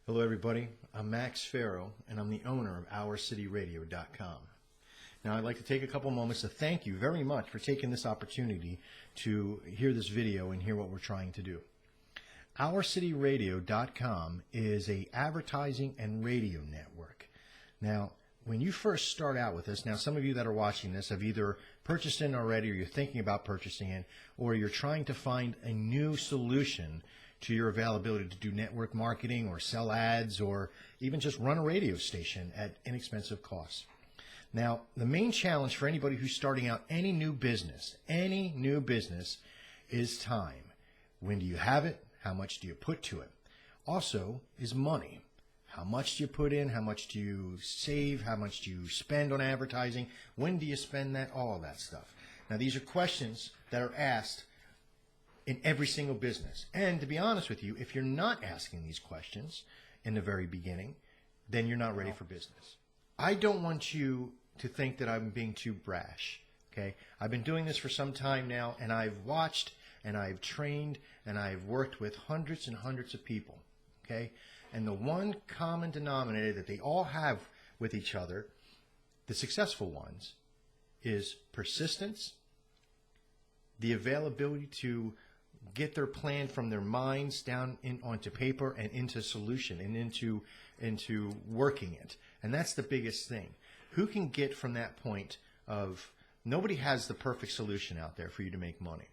Hello everybody, I'm Max Farrow and I'm the owner of OurCityRadio.com. Now I'd like to take a couple moments to thank you very much for taking this opportunity to hear this video and hear what we're trying to do. OurCityRadio.com is a advertising and radio network. Now when you first start out with this, now some of you that are watching this have either purchased it already or you're thinking about purchasing it, or you're trying to find a new solution to your availability to do network marketing or sell ads or even just run a radio station at inexpensive costs. Now, the main challenge for anybody who's starting out any new business is time. When do you have it? How much do you put to it? Also is money. How much do you put in? How much do you save? How much do you spend on advertising? When do you spend that? All of that stuff. Now, these are questions that are asked in every single business. And to be honest with you, if you're not asking these questions in the very beginning, then you're not ready for business. I don't want you to think that I'm being too brash, okay? I've been doing this for some time now, and I've watched, and I've trained, and I've worked with hundreds and hundreds of people, okay? And the one common denominator that they all have with each other, the successful ones, is persistence, the availability to get their plan from their minds down onto paper and into solution and into working it. And that's the biggest thing. Who can get from that point of nobody has the perfect solution out there for you to make money.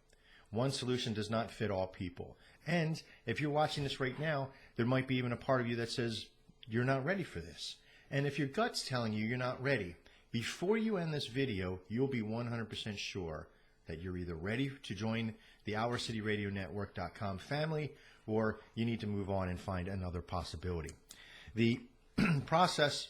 One solution does not fit all people. And if you're watching this right now, there might be even a part of you that says you're not ready for this. And if your gut's telling you you're not ready, before you end this video, you'll be 100% sure that you're either ready to join the OurCityRadioNetwork.com family, or you need to move on and find another possibility. The process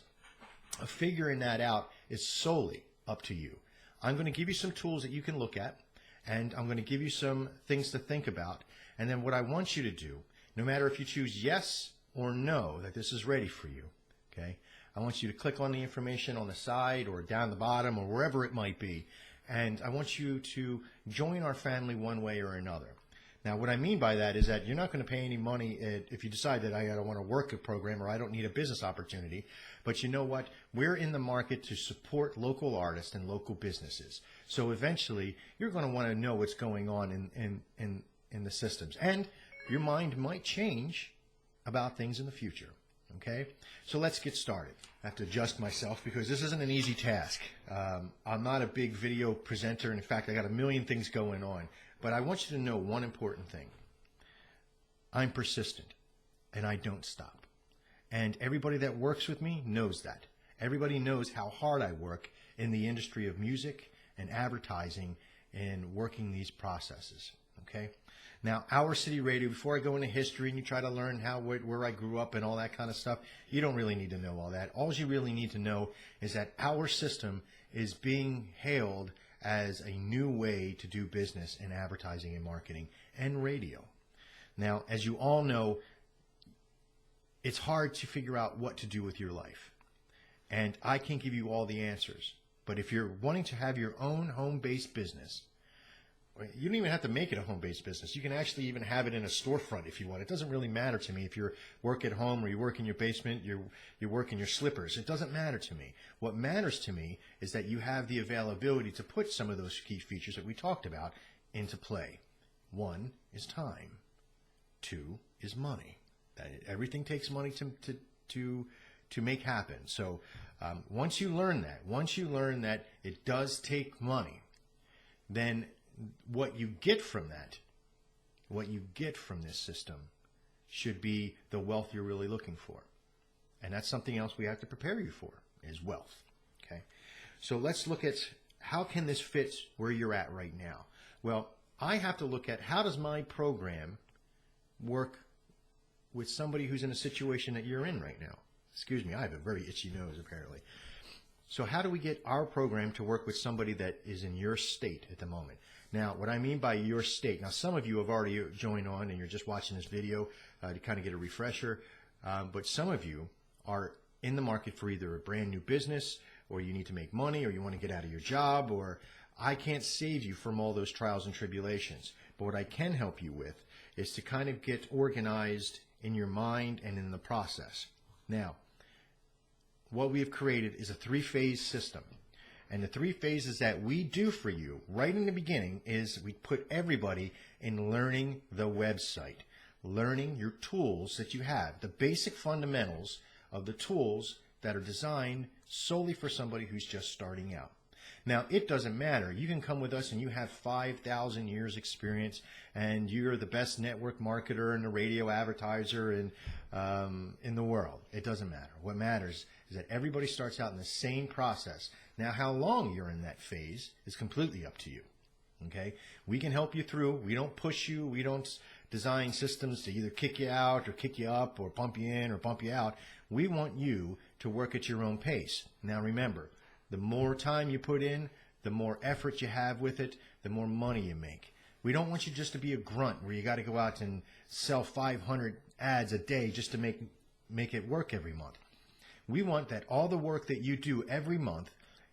of figuring that out is solely up to you. I'm going to give you some tools that you can look at, and I'm going to give you some things to think about. And then what I want you to do, no matter if you choose yes or no, that this is ready for you, okay? I want you to click on the information on the side or down the bottom or wherever it might be. And I want you to join our family one way or another. Now, what I mean by that is that you're not going to pay any money if you decide that I don't want to work a program or I don't need a business opportunity. But you know what? We're in the market to support local artists and local businesses. So eventually, you're going to want to know what's going on in the systems. And your mind might change about things in the future. Okay, so let's get started. I have to adjust myself because this isn't an easy task. I'm not a big video presenter. In fact, I got a million things going on. But I want you to know one important thing. I'm persistent, and I don't stop. And everybody that works with me knows that. Everybody knows how hard I work in the industry of music and advertising and working these processes. Okay. Now, Our City Radio, before I go into history and you try to learn where I grew up and all that kind of stuff, you don't really need to know all that. All you really need to know is that our system is being hailed as a new way to do business in advertising and marketing and radio. Now, as you all know, it's hard to figure out what to do with your life. And I can't give you all the answers. But if you're wanting to have your own home-based business, you don't even have to make it a home-based business. You can actually even have it in a storefront if you want. It doesn't really matter to me if you work at home or you work in your basement, you work in your slippers. It doesn't matter to me. What matters to me is that you have the availability to put some of those key features that we talked about into play. One is time. Two is money. Everything takes money to make happen. So once you learn that it does take money, then what you get from this system should be the wealth you're really looking for. And that's something else we have to prepare you for, is wealth. Okay? So let's look at how can this fit where you're at right now. Well, I have to look at how does my program work with somebody who's in a situation that you're in right now. Excuse me, I have a very itchy nose apparently. So how do we get our program to work with somebody that is in your state at the moment? Now, what I mean by your state, now some of you have already joined on and you're just watching this video to kind of get a refresher, but some of you are in the market for either a brand new business or you need to make money or you want to get out of your job, or I can't save you from all those trials and tribulations. But what I can help you with is to kind of get organized in your mind and in the process. Now, what we have created is a 3-phase system. And the 3 phases that we do for you right in the beginning is we put everybody in learning the website, learning your tools that you have, the basic fundamentals of the tools that are designed solely for somebody who's just starting out. Now, it doesn't matter. You can come with us and you have 5,000 years experience and you're the best network marketer and a radio advertiser in the world. It doesn't matter. What matters is that everybody starts out in the same process. Now, how long you're in that phase is completely up to you. Okay? We can help you through. We don't push you. We don't design systems to either kick you out or kick you up or pump you in or pump you out. We want you to work at your own pace. Now, remember, the more time you put in, the more effort you have with it, the more money you make. We don't want you just to be a grunt where you got to go out and sell 500 ads a day just to make it work every month. We want that all the work that you do every month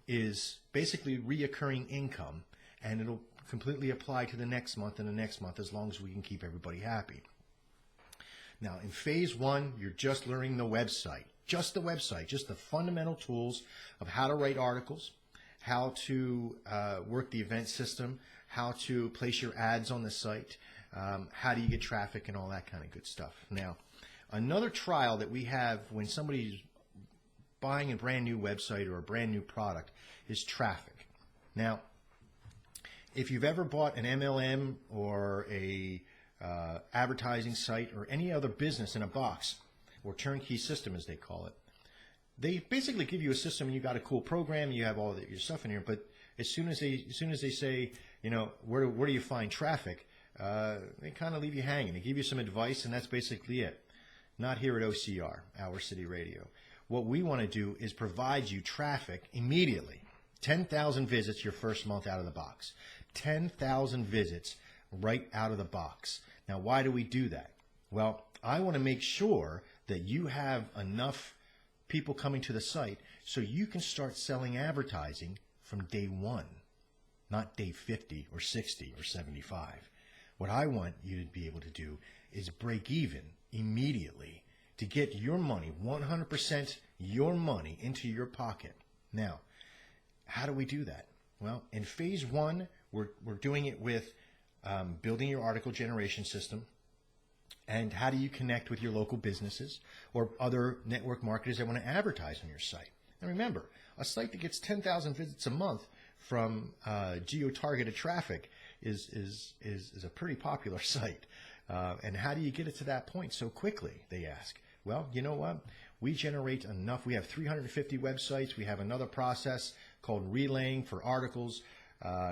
is basically reoccurring income, and it'll completely apply to the next month and the next month as long as we can keep everybody happy. Now, in phase 1, you're just learning the website. Just the website, just the fundamental tools of how to write articles, how to work the event system, how to place your ads on the site, how do you get traffic and all that kind of good stuff. Now, another trial that we have when somebody's buying a brand new website or a brand new product is traffic. Now, if you've ever bought an MLM or a advertising site or any other business in a box, or turnkey system as they call it, they basically give you a system and you got a cool program, you have all your stuff in here, but as soon as they say, you know, where do you find traffic, they kind of leave you hanging. They give you some advice and that's basically it. Not here at OCR, Our City Radio. What we want to do is provide you traffic immediately. 10,000 visits your first month out of the box. 10,000 visits right out of the box. Now, why do we do that? Well, I want to make sure that you have enough people coming to the site so you can start selling advertising from day 1, not day 50 or 60 or 75. What I want you to be able to do is break even immediately to get your money, 100% your money into your pocket. Now, how do we do that? Well, in phase 1, we're doing it with building your article generation system. And how do you connect with your local businesses or other network marketers that want to advertise on your site? And remember, a site that gets 10,000 visits a month from geo-targeted traffic is a pretty popular site. And how do you get it to that point so quickly, they ask? Well, you know what? We generate enough. We have 350 websites. We have another process called relaying for articles.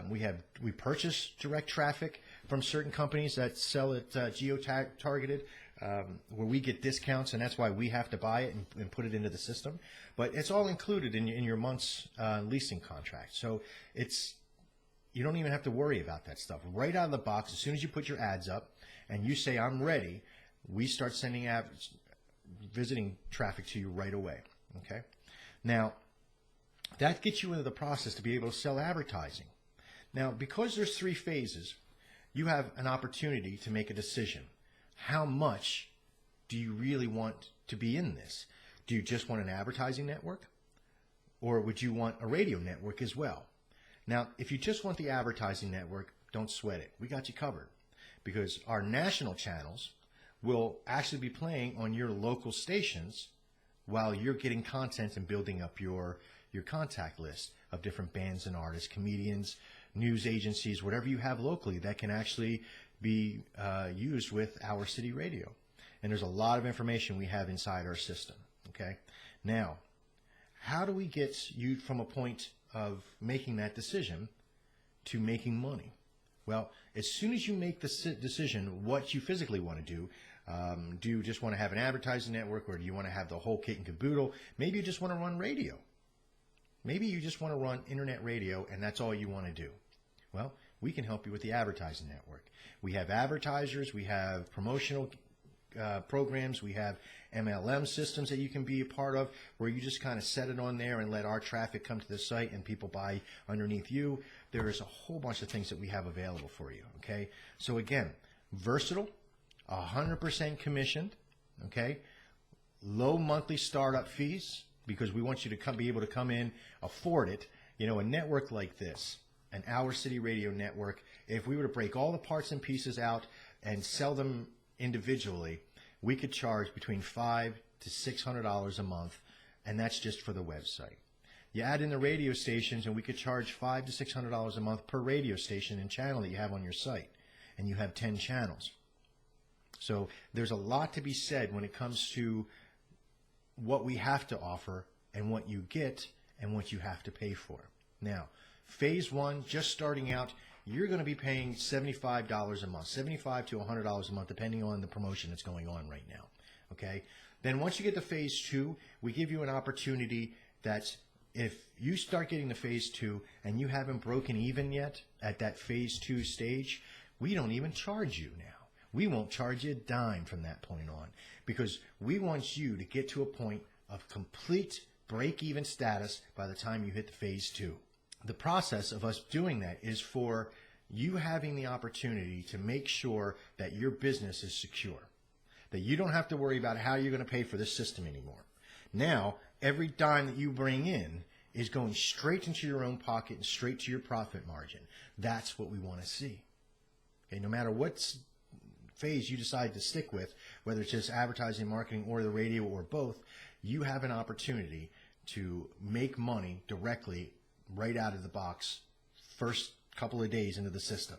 We purchase direct traffic from certain companies that sell it geo-targeted, where we get discounts, and that's why we have to buy it and put it into the system. But it's all included in your month's leasing contract. So you don't even have to worry about that stuff. Right out of the box, as soon as you put your ads up and you say, I'm ready, we start sending visiting traffic to you right away. Okay? Now, that gets you into the process to be able to sell advertising. Now, because there's 3 phases, you have an opportunity to make a decision. How much do you really want to be in this? Do you just want an advertising network? Or would you want a radio network as well? Now, if you just want the advertising network, don't sweat it. We got you covered. Because our national channels will actually be playing on your local stations while you're getting content and building up your contact list of different bands and artists, comedians, news agencies, whatever you have locally that can actually be used with Our City Radio. And there's a lot of information we have inside our system. Okay. Now, how do we get you from a point of making that decision to making money? Well, as soon as you make the decision what you physically want to do you just want to have an advertising network, or do you want to have the whole kit and caboodle? Maybe you just want to run radio. Maybe you just want to run internet radio and that's all you want to do. Well, we can help you with the advertising network. We have advertisers, we have promotional programs, we have MLM systems that you can be a part of where you just kind of set it on there and let our traffic come to the site and people buy underneath you. There's a whole bunch of things that we have available for you, okay? So again, versatile, 100% commissioned, okay? Low monthly startup fees, because we want you to be able to come in, afford it. You know, a network like this, an Our City Radio network, if we were to break all the parts and pieces out and sell them individually, we could charge between $500 to $600 a month, and that's just for the website. You add in the radio stations, and we could charge $500 to $600 a month per radio station and channel that you have on your site, and you have 10 channels. So there's a lot to be said when it comes to what we have to offer and what you get and what you have to pay for. Now, phase one, just starting out, you're going to be paying $75 a month, $75 to $100 a month, depending on the promotion that's going on right now. Okay? Then once you get to phase two, we give you an opportunity that if you start getting to phase two and you haven't broken even yet at that phase two stage, we don't even charge you now. We won't charge you a dime from that point on, because we want you to get to a point of complete break-even status by the time you hit the phase two. The process of us doing that is for you having the opportunity to make sure that your business is secure, that you don't have to worry about how you're going to pay for this system anymore. Now, every dime that you bring in is going straight into your own pocket and straight to your profit margin. That's what we want to see. Okay, no matter what phase you decide to stick with, whether it's just advertising, marketing, or the radio, or both, you have an opportunity to make money directly right out of the box first couple of days into the system.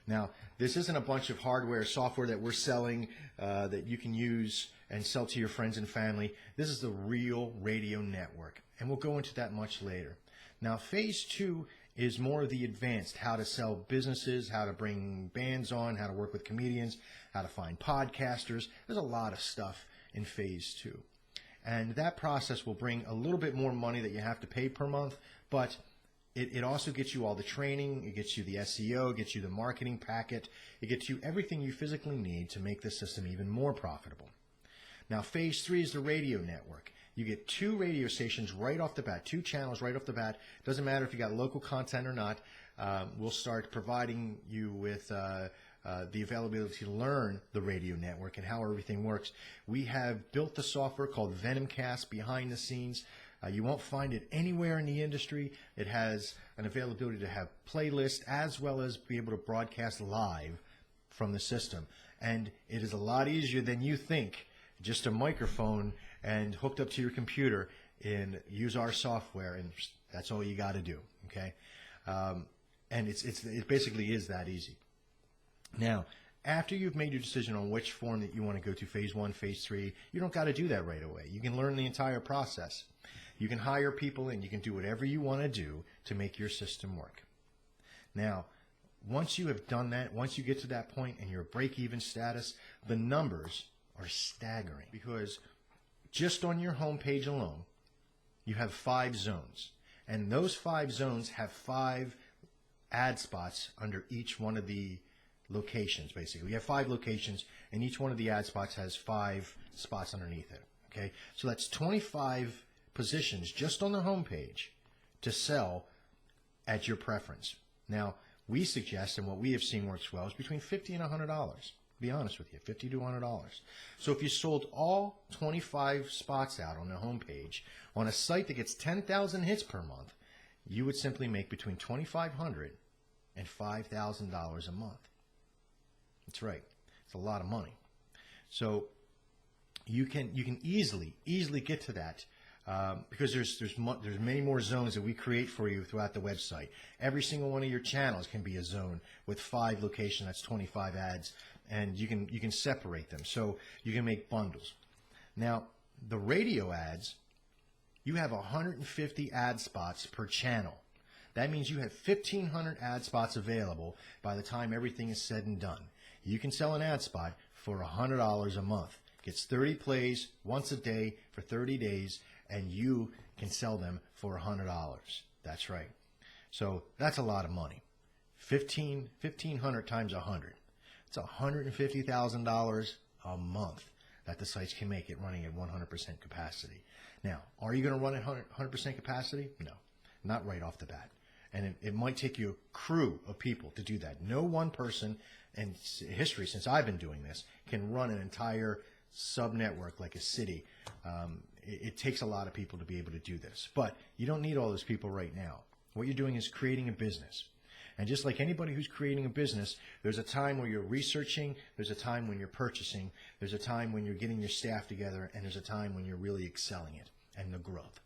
Now, this isn't a bunch of hardware, software that we're selling that you can use and sell to your friends and family. This is the real radio network, and we'll go into that much later. Now, phase two is more of the advanced, how to sell businesses, how to bring bands on, how to work with comedians, how to find podcasters. There's a lot of stuff in phase two. And that process will bring a little bit more money that you have to pay per month, but it also gets you all the training, it gets you the SEO, it gets you the marketing packet, it gets you everything you physically need to make this system even more profitable. Now, phase three is the radio network. You get 2 radio stations right off the bat, 2 channels right off the bat. Doesn't matter if you got local content or not. We'll start providing you with the availability to learn the radio network and how everything works. We have built the software called Venomcast behind the scenes. You won't find it anywhere in the industry. It has an availability to have playlists as well as be able to broadcast live from the system. And it is a lot easier than you think. Just a microphone and hooked up to your computer and use our software, and that's all you got to do, okay? And it basically is that easy. Now, after you've made your decision on which form that you want to go to, phase one, phase three, you don't got to do that right away. You can learn the entire process. You can hire people and you can do whatever you want to do to make your system work. Now, once you have done that, once you get to that point and you're break-even status, the numbers are staggering, because just on your home page alone, you have 5 zones. And those 5 zones have 5 ad spots under each one of the locations, basically. You have 5 locations, and each one of the ad spots has 5 spots underneath it. Okay? So that's 25 positions just on the home page to sell at your preference. Now, we suggest, and what we have seen works well, is between $50 and $100. Be honest with you, $50 to $100. So if you sold all 25 spots out on the homepage on a site that gets 10,000 hits per month, you would simply make between $2,500 and $5,000 a month. That's right. It's a lot of money. So you can easily get to that. Because there's many more zones that we create for you throughout the website. Every single one of your channels can be a zone with 5 locations. That's 25 ads, and you can separate them. So you can make bundles. Now, the radio ads, you have 150 ad spots per channel. That means you have 1,500 ad spots available by the time everything is said and done. You can sell an ad spot for $100 a month. Gets 30 plays once a day for 30 days. And you can sell them for $100. That's right. So that's a lot of money. 1,500 times 100. It's $150,000 a month that the sites can make it running at 100% capacity. Now, are you going to run at 100% capacity? No, not right off the bat. And it might take you a crew of people to do that. No one person in history since I've been doing this can run an entire sub-network like a city, it takes a lot of people to be able to do this. But you don't need all those people right now. What you're doing is creating a business. And just like anybody who's creating a business, there's a time where you're researching, there's a time when you're purchasing, there's a time when you're getting your staff together, and there's a time when you're really excelling it and the growth.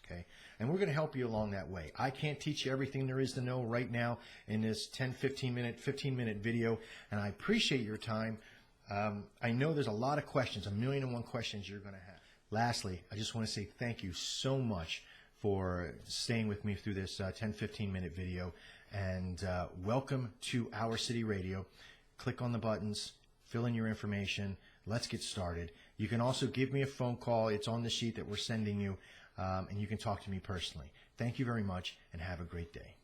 Okay? And we're going to help you along that way. I can't teach you everything there is to know right now in this 15 minute video, and I appreciate your time. I know there's a lot of questions, 1,000,001 questions you're going to have. Lastly, I just want to say thank you so much for staying with me through this 15 minute video. And welcome to Our City Radio. Click on the buttons, fill in your information. Let's get started. You can also give me a phone call. It's on the sheet that we're sending you, and you can talk to me personally. Thank you very much, and have a great day.